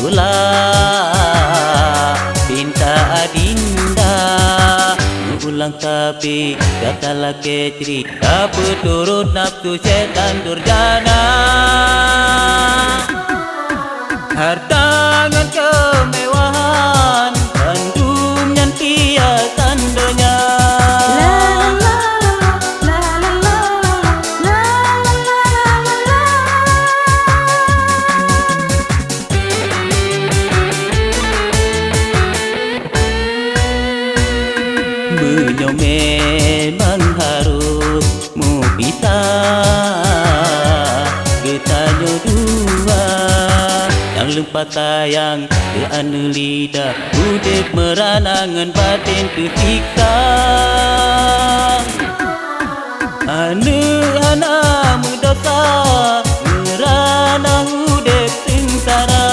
ulah pinta adinda ulang tapi katalah ke cerita peturut nafsu setan durjana harta ngan kemewahan bandum nyan piasan donya Bunyo memang harus mu bisa ketanyo dua yang lupa sayang ke anu lidah udip meranangan batin kesiksa anu anamu dosa meranang udip sengsara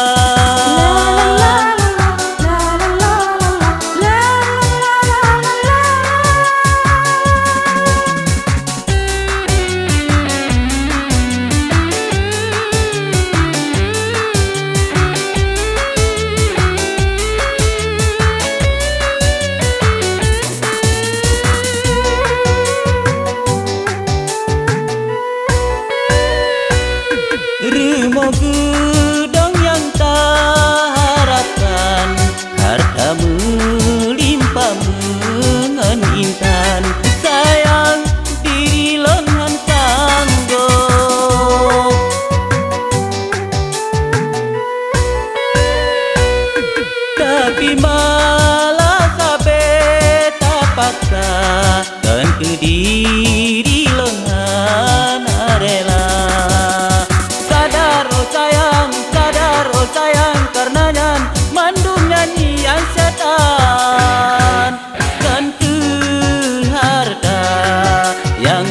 Remo gedong yang tak harapkan harta melimpah mengintan sayang diri lengan sanggup tapi malah kabeh tak paksa dan ke diri lengan rela sadar oh sayang karenanya mandum nyanyian setan kan ke harta yang